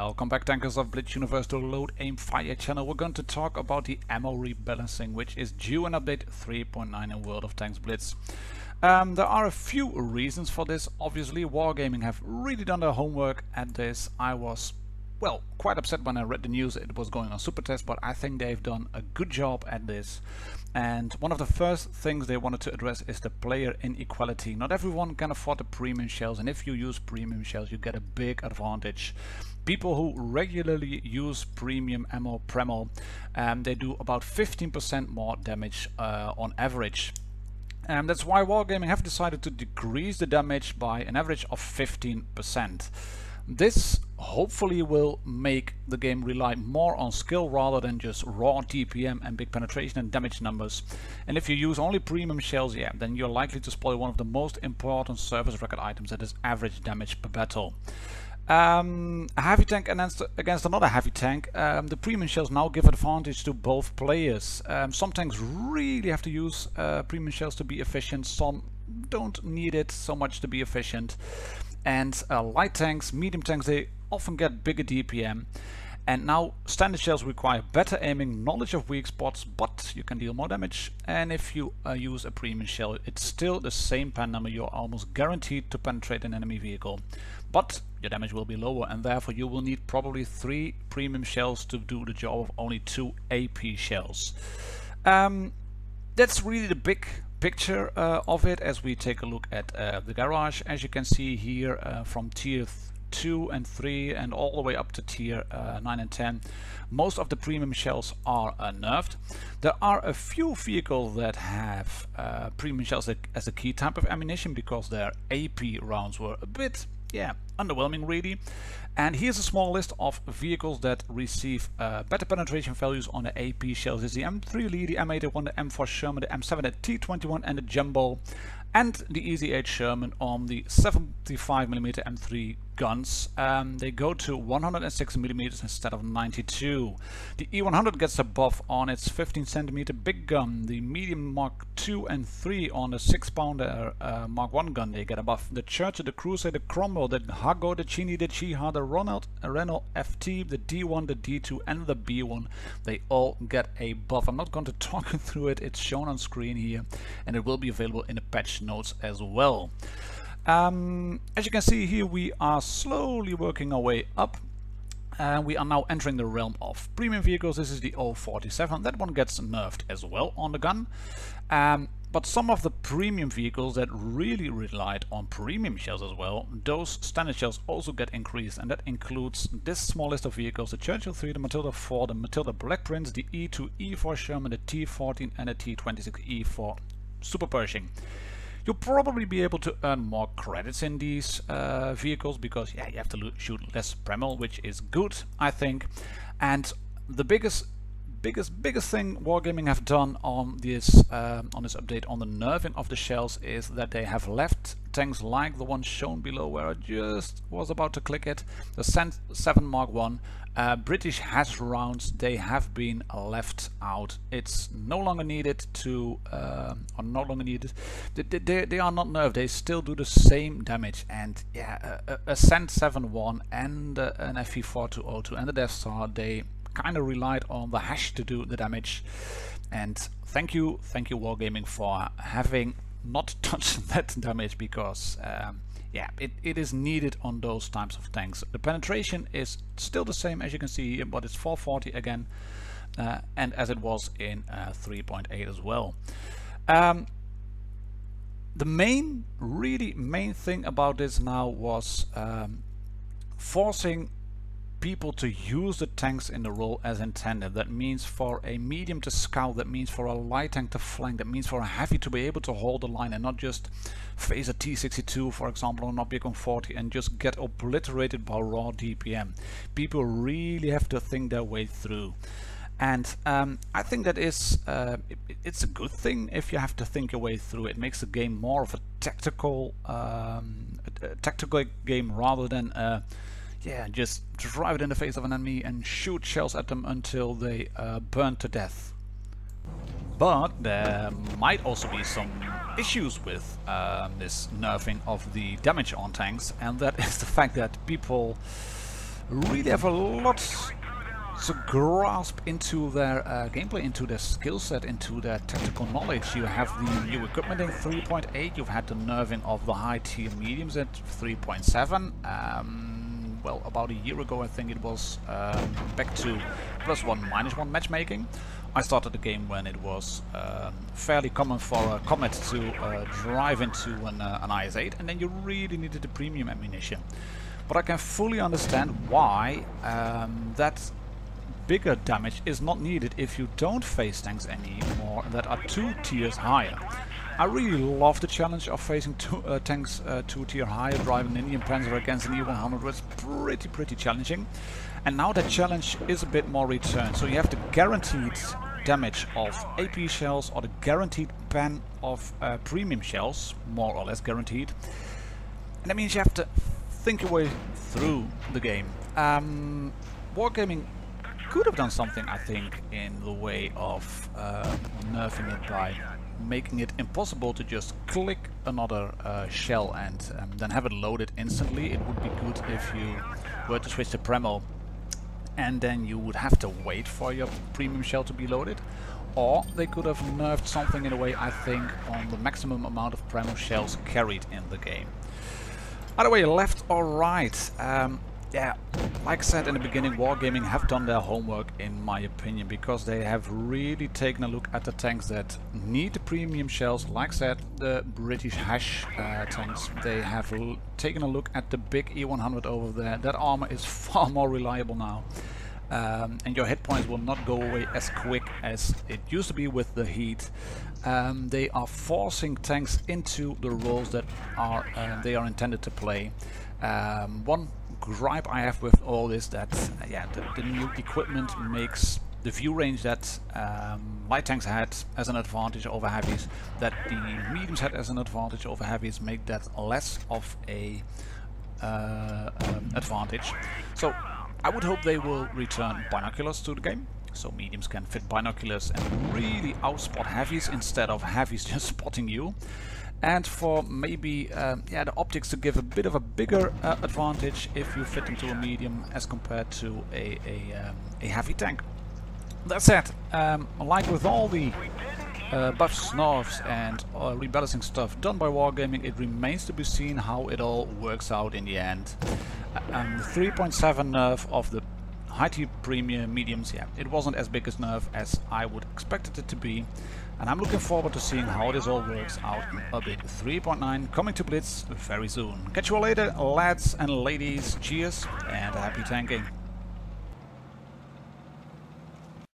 Welcome back, tankers of Blitz Universe, to Load Aim Fire channel. We're going to talk about the ammo rebalancing, which is due in update 3.9 in World of Tanks Blitz. There are a few reasons for this. Obviously, Wargaming have really done their homework at this. I was, well, quite upset when I read the news it was going on super test, but I think they've done a good job at this. And one of the first things they wanted to address is the player inequality. Not everyone can afford the premium shells, and if you use premium shells you get a big advantage. People who regularly use premium ammo, Premo, they do about 15% more damage on average. And that's why Wargaming have decided to decrease the damage by an average of 15%. This hopefully will make the game rely more on skill rather than just raw DPM and big penetration and damage numbers. And if you use only premium shells, yeah, then you're likely to spoil one of the most important service record items, that is average damage per battle. A heavy tank against another heavy tank, the premium shells now give advantage to both players. Some tanks really have to use premium shells to be efficient, some don't need it so much to be efficient. And light tanks, medium tanks, they often get bigger DPM. And now standard shells require better aiming, knowledge of weak spots, but you can deal more damage. And if you use a premium shell, it's still the same pen number. You're almost guaranteed to penetrate an enemy vehicle, but your damage will be lower, and therefore you will need probably 3 premium shells to do the job of only 2 AP shells. That's really the big picture of it as we take a look at the garage. As you can see here, from tier 2 and 3 and all the way up to tier 9 and 10, most of the premium shells are nerfed. There are a few vehicles that have premium shells as a key type of ammunition because their AP rounds were a bit, yeah, underwhelming really. And here's a small list of vehicles that receive better penetration values on the AP shells. It's the M3 Lee, the M81, the M4 Sherman, the M7, the T21 and the Jumbo, and the Easy 8 Sherman on the 75mm M3 guns. They go to 106mm instead of 92. The E100 gets a buff on its 15cm big gun. The medium Mark 2 and 3 on the 6-pounder Mark 1 gun, they get a buff. The Churchill, the Crusader, the Cromwell, the Hago, the Chini, the Chiha, the Renault FT, the D1, the D2 and the B1, they all get a buff. I'm not going to talk through it, it's shown on screen here, and it will be available in the patch notes as well. As you can see here, we are slowly working our way up. We are now entering the realm of premium vehicles. This is the 047. That one gets nerfed as well on the gun. But some of the premium vehicles that really relied on premium shells as well, those standard shells also get increased, and that includes this small list of vehicles: the Churchill 3, the Matilda 4, the Matilda Black Prince, the E2 E4 Sherman, the T14 and the T26 E4 Super Pershing. You'll probably be able to earn more credits in these vehicles because, yeah, you have to shoot less Premel, which is good, I think. And the biggest thing Wargaming have done on this update on the nerfing of the shells is that they have left tanks like the one shown below, where I just was about to click it, the Sand 7 Mark 1. British HASS rounds, they have been left out. It's no longer needed to, or no longer needed. They are not nerfed. They still do the same damage. And yeah, a Sand 7-1 and an FV4202 and the Death Star, they kind of relied on the hash to do the damage. And thank you Wargaming for having not touched that damage, because yeah, it is needed on those types of tanks. The penetration is still the same as you can see here, but it's 440 again, and as it was in 3.8 as well. The really main thing about this now was forcing people to use the tanks in the role as intended. That means for a medium to scout, that means for a light tank to flank, that means for a heavy to be able to hold the line and not just face a T62, for example, or an Object 140 and just get obliterated by raw DPM. People really have to think their way through. And I think that is it's a good thing if you have to think your way through. It makes the game more of a tactical game rather than yeah, just drive it in the face of an enemy and shoot shells at them until they burn to death. But there might also be some issues with this nerfing of the damage on tanks, and that is the fact that people really have a lot to grasp into their gameplay, into their skill set, into their tactical knowledge. You have the new equipment in 3.8, you've had the nerfing of the high tier mediums at 3.7. Well, about a year ago I think it was back to +1, -1 matchmaking. I started the game when it was fairly common for a Comet to drive into an IS-8, and then you really needed the premium ammunition. But I can fully understand why that bigger damage is not needed if you don't face tanks anymore that are 2 tiers higher. I really love the challenge of facing tanks 2 tier higher, driving an Indian Panzer against an E-100 was pretty challenging. And now that challenge is a bit more returned, so you have the guaranteed damage of AP shells or the guaranteed ban of premium shells, more or less guaranteed. And that means you have to think your way through the game. Wargaming could have done something, I think, in the way of nerfing it by making it impossible to just click another shell and then have it loaded instantly. It would be good if you were to switch to Premo and then you would have to wait for your premium shell to be loaded. Or they could have nerfed something in a way, I think, on the maximum amount of Premo shells carried in the game. Either way, left or right, yeah, like I said in the beginning, Wargaming have done their homework in my opinion, because they have really taken a look at the tanks that need the premium shells. Like I said, the British Hash tanks, they have taken a look at the big E-100 over there. That armor is far more reliable now. And your hit points will not go away as quick as it used to be with the heat. They are forcing tanks into the roles that they are intended to play. One gripe I have with all this that yeah, the new equipment makes the view range that light tanks had as an advantage over heavies, that the mediums had as an advantage over heavies, make that less of a advantage. So I would hope they will return binoculars to the game, so mediums can fit binoculars and really outspot heavies instead of heavies just spotting you. And for maybe yeah, the optics to give a bit of a bigger advantage if you fit into a medium as compared to a heavy tank. That said, like with all the buffs, nerfs and rebalancing stuff done by Wargaming, it remains to be seen how it all works out in the end. The 3.7 nerf of the high tier premium mediums, yeah, it wasn't as big a nerf as I would expect it to be. And I'm looking forward to seeing how this all works out in update 3.9 coming to Blitz very soon. Catch you all later, lads and ladies. Cheers and happy tanking.